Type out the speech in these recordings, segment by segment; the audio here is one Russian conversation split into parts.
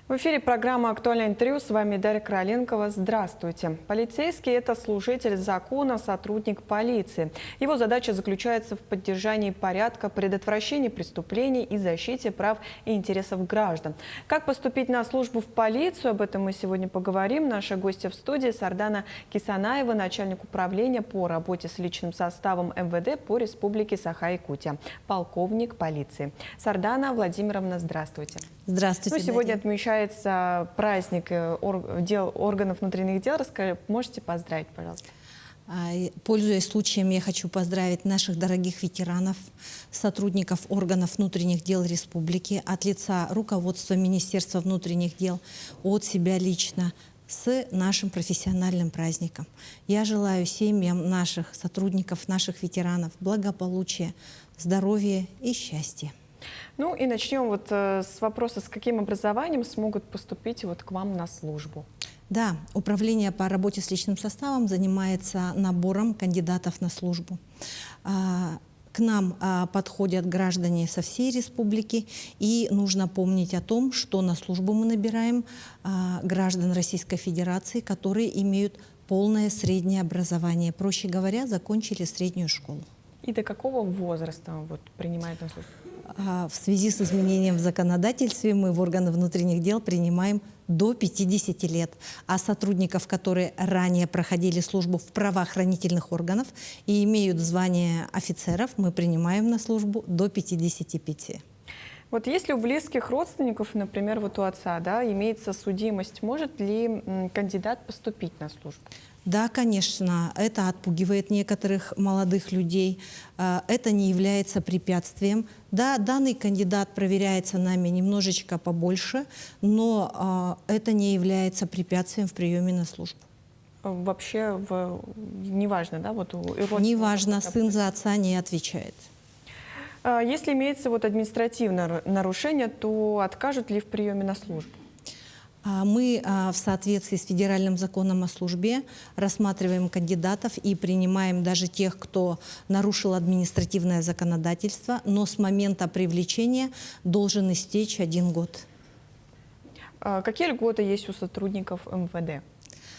В эфире программа «Актуальное интервью». С вами Дарья Короленкова. Здравствуйте. Полицейский – это служитель закона, сотрудник полиции. Его задача заключается в поддержании порядка, предотвращении преступлений и защите прав и интересов граждан. Как поступить на службу в полицию? Об этом мы сегодня поговорим. Наша гостья в студии Сардана Кисанаева, начальник управления по работе с личным составом МВД по Республике Саха-Якутия, полковник полиции. Сардана Владимировна, здравствуйте. Здравствуйте. Сегодня отмечается праздник органов внутренних дел. Можете поздравить, пожалуйста? Пользуясь случаем, я хочу поздравить наших дорогих ветеранов, сотрудников органов внутренних дел республики от лица руководства Министерства внутренних дел, от себя лично, с нашим профессиональным праздником. Я желаю семьям наших сотрудников, наших ветеранов благополучия, здоровья и счастья. Ну и начнем с вопроса, с каким образованием смогут поступить к вам на службу? Да, управление по работе с личным составом занимается набором кандидатов на службу. К нам подходят граждане со всей республики, и нужно помнить о том, что на службу мы набираем граждан Российской Федерации, которые имеют полное среднее образование. Проще говоря, закончили среднюю школу. И до какого возраста принимают на службу? В связи с изменением в законодательстве мы в органы внутренних дел принимаем до 50 лет, а сотрудников, которые ранее проходили службу в правоохранительных органах и имеют звание офицеров, мы принимаем на службу до 55. Если у близких родственников, например, у отца, имеется судимость, может ли кандидат поступить на службу? Да, конечно, это отпугивает некоторых молодых людей, это не является препятствием. Да, данный кандидат проверяется нами немножечко побольше, но это не является препятствием в приеме на службу. Вообще, неважно, да? Неважно, сын за отца не отвечает. Если имеется административное нарушение, то откажут ли в приеме на службу? Мы в соответствии с федеральным законом о службе рассматриваем кандидатов и принимаем даже тех, кто нарушил административное законодательство, но с момента привлечения должен истечь 1 год. Какие льготы есть у сотрудников МВД?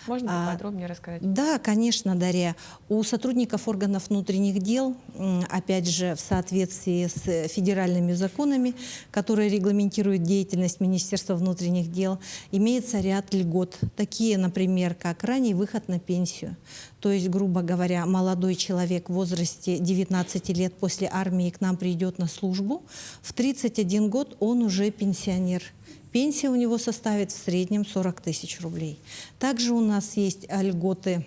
Можно подробнее рассказать? Да, конечно, Дарья. У сотрудников органов внутренних дел, опять же, в соответствии с федеральными законами, которые регламентируют деятельность Министерства внутренних дел, имеется ряд льгот. Такие, например, как ранний выход на пенсию. То есть, грубо говоря, молодой человек в возрасте 19 лет после армии к нам придет на службу, в 31 год он уже пенсионер. Пенсия у него составит в среднем 40 тысяч рублей. Также у нас есть льготы,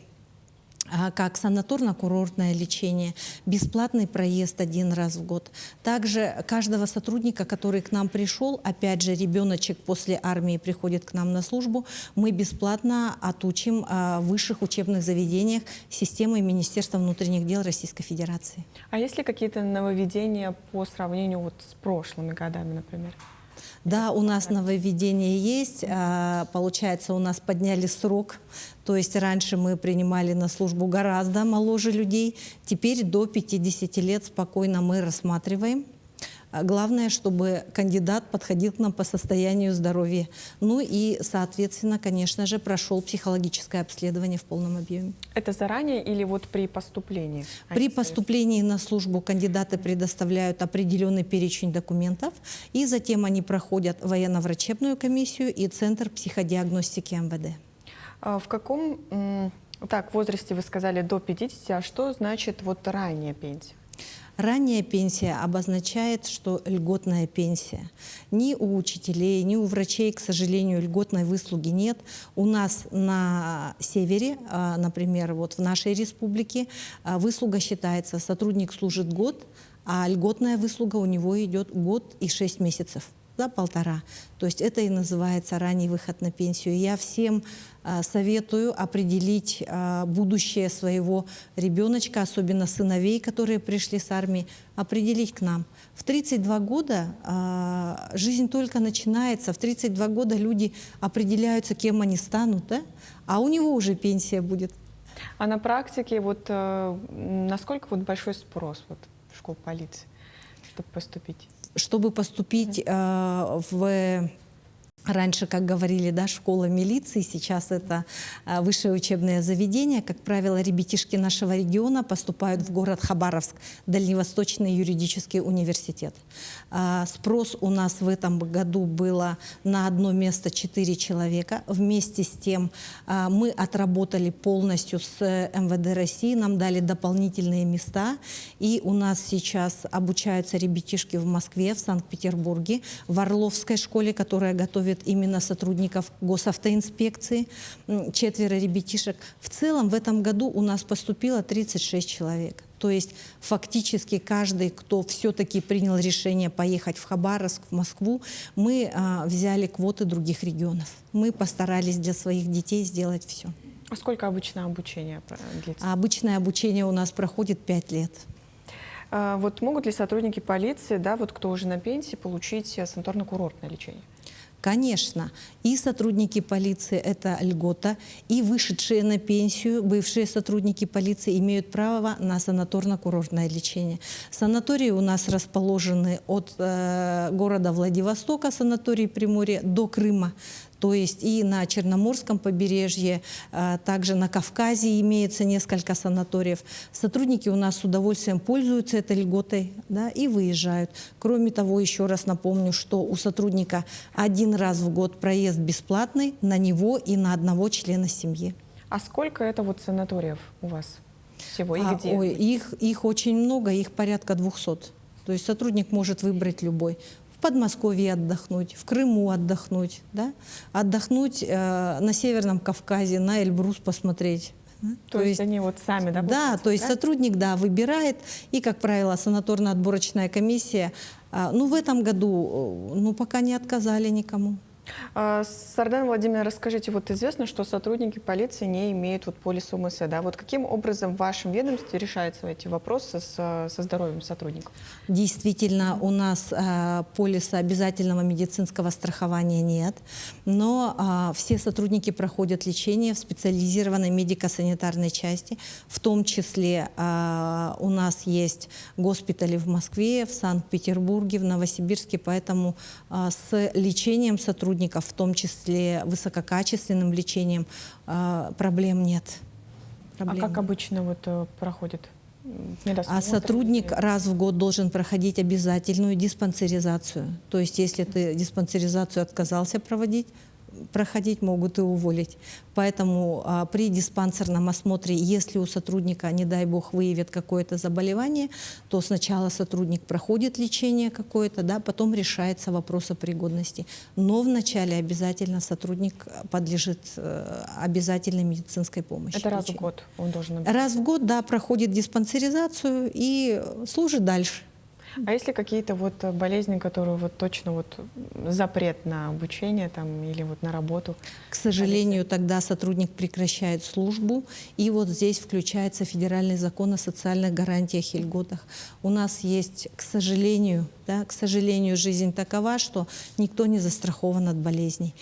как санаторно-курортное лечение, бесплатный проезд 1 раз в год. Также каждого сотрудника, который к нам пришел, опять же, ребеночек после армии приходит к нам на службу, мы бесплатно отучим в высших учебных заведениях системой Министерства внутренних дел Российской Федерации. А есть ли какие-то нововведения по сравнению с прошлыми годами, например? Да, у нас нововведение есть. Получается, у нас подняли срок. То есть раньше мы принимали на службу гораздо моложе людей. Теперь до 50 лет спокойно мы рассматриваем. Главное, чтобы кандидат подходил к нам по состоянию здоровья. Ну и, соответственно, конечно же, прошел психологическое обследование в полном объеме. Это заранее или при поступлении? При поступлении на службу кандидаты предоставляют определенный перечень документов, и затем они проходят военно-врачебную комиссию и Центр психодиагностики МВД. В каком возрасте, вы сказали, до 50, а что значит ранняя пенсия? Ранняя пенсия обозначает, что льготная пенсия. Ни у учителей, ни у врачей, к сожалению, льготной выслуги нет. У нас на севере, например, в нашей республике, выслуга считается, сотрудник служит год, а льготная выслуга у него идет 1 год и 6 месяцев. За 1,5. То есть это и называется ранний выход на пенсию. Я всем советую определить будущее своего ребеночка, особенно сыновей, которые пришли с армии, определить к нам. В 32 года жизнь только начинается, в 32 года люди определяются, кем они станут, да? А у него уже пенсия будет. А на практике насколько большой спрос в школу полиции, чтобы поступить? Чтобы поступить в Раньше, как говорили, да, школа милиции, сейчас это высшее учебное заведение. Как правило, ребятишки нашего региона поступают в город Хабаровск, Дальневосточный юридический университет. Спрос у нас в этом году было на одно место 4 человека. Вместе с тем мы отработали полностью с МВД России, нам дали дополнительные места. И у нас сейчас обучаются ребятишки в Москве, в Санкт-Петербурге, в Орловской школе, которая готовит именно сотрудников госавтоинспекции, 4 ребятишек. В целом в этом году у нас поступило 36 человек. То есть фактически каждый, кто все-таки принял решение поехать в Хабаровск, в Москву, мы взяли квоты других регионов. Мы постарались для своих детей сделать все. А сколько обычно обучение длится? Обычное обучение у нас проходит 5 лет. Вот могут ли сотрудники полиции, да, вот кто уже на пенсии, получить санаторно-курортное лечение? Конечно, и сотрудники полиции – это льгота, и вышедшие на пенсию бывшие сотрудники полиции имеют право на санаторно-курортное лечение. Санатории у нас расположены от города Владивостока, санаторий Приморья, до Крыма. То есть и на Черноморском побережье, также на Кавказе имеется несколько санаториев. Сотрудники у нас с удовольствием пользуются этой льготой, да, и выезжают. Кроме того, еще раз напомню, что у сотрудника 1 раз в год проезд бесплатный на него и на одного члена семьи. А сколько это вот санаториев у вас всего и где? Ой, их очень много, их порядка 200. То есть сотрудник может выбрать любой. В Подмосковье отдохнуть, в Крыму отдохнуть, да? Отдохнуть на Северном Кавказе, на Эльбрус посмотреть. То есть они вот сами, да? Да, то есть сотрудник, да, выбирает, и, как правило, санаторно-отборочная комиссия, ну, в этом году, ну, пока не отказали никому. Сардан Владимир, расскажите, вот известно, что сотрудники полиции не имеют вот полиса УМС, да? Вот каким образом в вашем ведомстве решаются эти вопросы со здоровьем сотрудников? Действительно, у нас полиса обязательного медицинского страхования нет, но все сотрудники проходят лечение в специализированной медико-санитарной части, в том числе у нас есть госпитали в Москве, в Санкт-Петербурге, в Новосибирске, поэтому с лечением сотрудников, в том числе высококачественным лечением, проблем нет. А как обычно вот проходит? Сотрудник раз в год должен проходить обязательную диспансеризацию. То есть, если ты диспансеризацию отказался проходить, могут и уволить. Поэтому при диспансерном осмотре, если у сотрудника, не дай бог, выявят какое-то заболевание, то сначала сотрудник проходит лечение какое-то, да, потом решается вопрос о пригодности. Но вначале обязательно сотрудник подлежит обязательной медицинской помощи. Это раз в год он должен? Раз в год, да, проходит диспансеризацию и служит дальше. А есть ли какие-то вот болезни, которые вот точно вот запрет на обучение там или вот на работу? К сожалению, тогда сотрудник прекращает службу, и вот здесь включается федеральный закон о социальных гарантиях и льготах. У нас есть, к сожалению, жизнь такова, что никто не застрахован от болезней.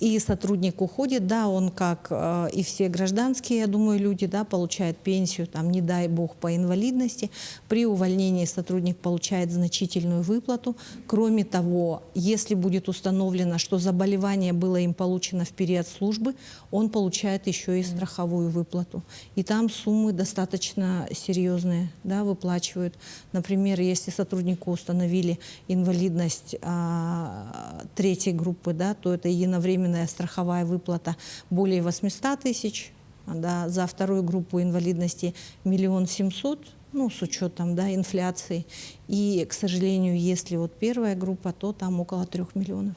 И сотрудник уходит, да, он, как и все гражданские, я думаю, люди, да, получает пенсию, там, не дай бог, по инвалидности. При увольнении сотрудник получает значительную выплату. Кроме того, если будет установлено, что заболевание было им получено в период службы, он получает еще и страховую выплату. И там суммы достаточно серьезные, да, выплачивают. Например, если сотруднику установили инвалидность 3-й группы, да, то это единовременная страховая выплата более 800 тысяч, да, за 2-ю группу инвалидности 1 700 000, ну, с учетом, да, инфляции. И, к сожалению, если вот 1-я группа, то там около 3 миллионов.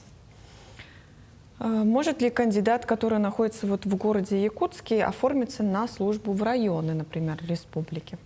Может ли кандидат, который находится вот в городе Якутске, оформиться на службу в районы, например, республики?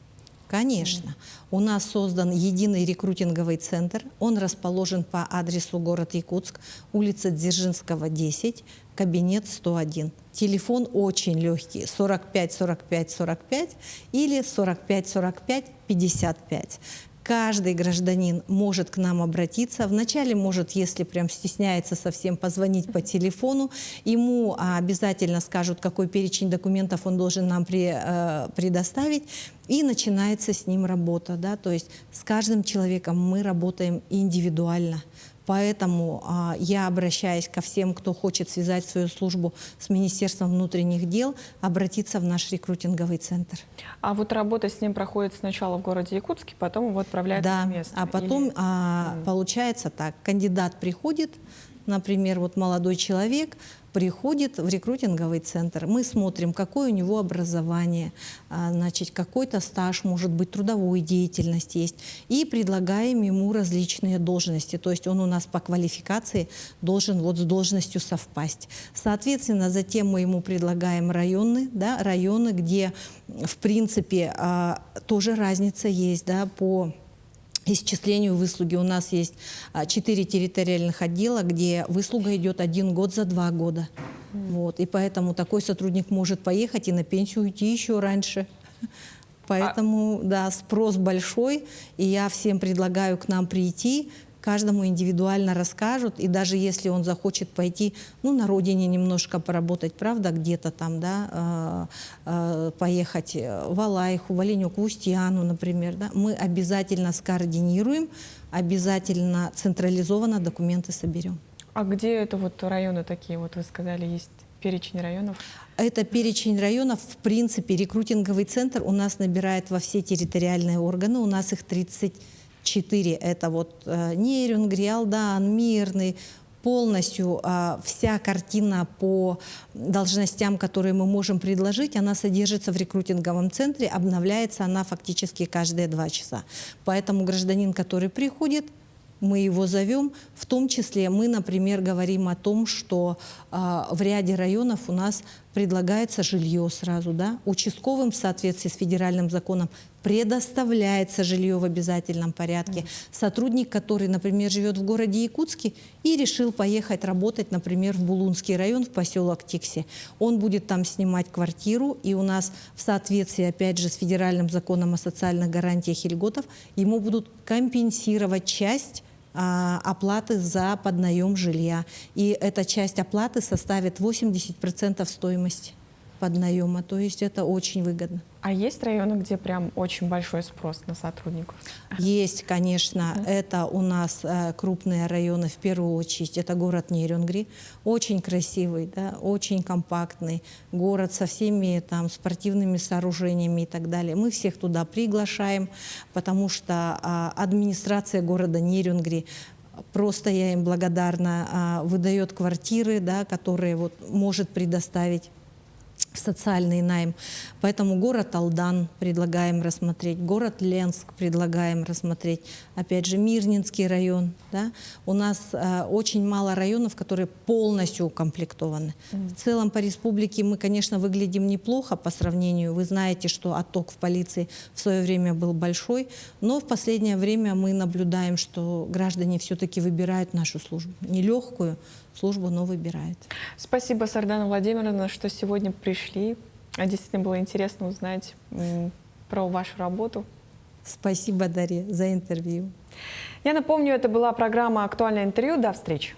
Конечно. У нас создан единый рекрутинговый центр. Он расположен по адресу город Якутск, улица Дзержинского, 10, кабинет 101. Телефон очень легкий: 45 45 45 или 45 45 55. Каждый гражданин может к нам обратиться. Вначале может, если прям стесняется совсем, позвонить по телефону. Ему обязательно скажут, какой перечень документов он должен нам предоставить. И начинается с ним работа. Да? То есть с каждым человеком мы работаем индивидуально. Поэтому я обращаюсь ко всем, кто хочет связать свою службу с Министерством внутренних дел, обратиться в наш рекрутинговый центр. А вот работа с ним проходит сначала в городе Якутске, потом его отправляют на место? А потом получается так, кандидат приходит, например, вот молодой человек приходит в рекрутинговый центр. Мы смотрим, какое у него образование, значит, какой-то стаж, может быть, трудовой деятельность есть, и предлагаем ему различные должности. То есть он у нас по квалификации должен вот с должностью совпасть. Соответственно, затем мы ему предлагаем районы, да, районы, где, в принципе, тоже разница есть, да, по исчислению выслуги. У нас есть 4 территориальных отдела, где выслуга идет 1 год за 2 года. Вот. И поэтому такой сотрудник может поехать и на пенсию уйти еще раньше. Поэтому, да, спрос большой, и я всем предлагаю к нам прийти, каждому индивидуально расскажут, и даже если он захочет пойти, ну, на родине немножко поработать, правда, где-то там, да, поехать в Алайху, в Оленек, в Устьяну, например, да, мы обязательно скоординируем, обязательно централизованно документы соберем. А где это вот районы такие, вот вы сказали, есть перечень районов? Это перечень районов, в принципе, рекрутинговый центр у нас набирает во все территориальные органы, у нас их 34, это вот Нерюнгри, Алдан, Мирный, полностью вся картина по должностям, которые мы можем предложить, она содержится в рекрутинговом центре, обновляется она фактически каждые 2 часа. Поэтому гражданин, который приходит, мы его зовем, в том числе мы, например, говорим о том, что в ряде районов у нас предлагается жилье сразу, да, участковым в соответствии с федеральным законом предоставляется жилье в обязательном порядке. Сотрудник, который, например, живет в городе Якутске и решил поехать работать, например, в Булунский район, в поселок Тикси, он будет там снимать квартиру, и у нас в соответствии, опять же, с федеральным законом о социальных гарантиях и льготах ему будут компенсировать часть оплаты за поднаем жилья. И эта часть оплаты составит 80% стоимости поднаема. То есть это очень выгодно. А есть районы, где прям очень большой спрос на сотрудников? Есть, конечно. Это у нас крупные районы, в первую очередь. Это город Нерюнгри. Очень красивый, да, очень компактный город со всеми там спортивными сооружениями и так далее. Мы всех туда приглашаем, потому что администрация города Нерюнгри, просто я им благодарна, выдает квартиры, да, которые вот может предоставить в социальный найм. Поэтому город Алдан предлагаем рассмотреть, город Ленск предлагаем рассмотреть, опять же Мирнинский район. Да? У нас очень мало районов, которые полностью укомплектованы. В целом по республике мы, конечно, выглядим неплохо по сравнению. Вы знаете, что отток в полиции в свое время был большой, но в последнее время мы наблюдаем, что граждане все-таки выбирают нашу службу. Нелегкую службу, но выбирают. Спасибо, Сардана Владимировна, что сегодня пришли. Действительно было интересно узнать про вашу работу. Спасибо, Дарья, за интервью. Я напомню, это была программа «Актуальное интервью». До встречи.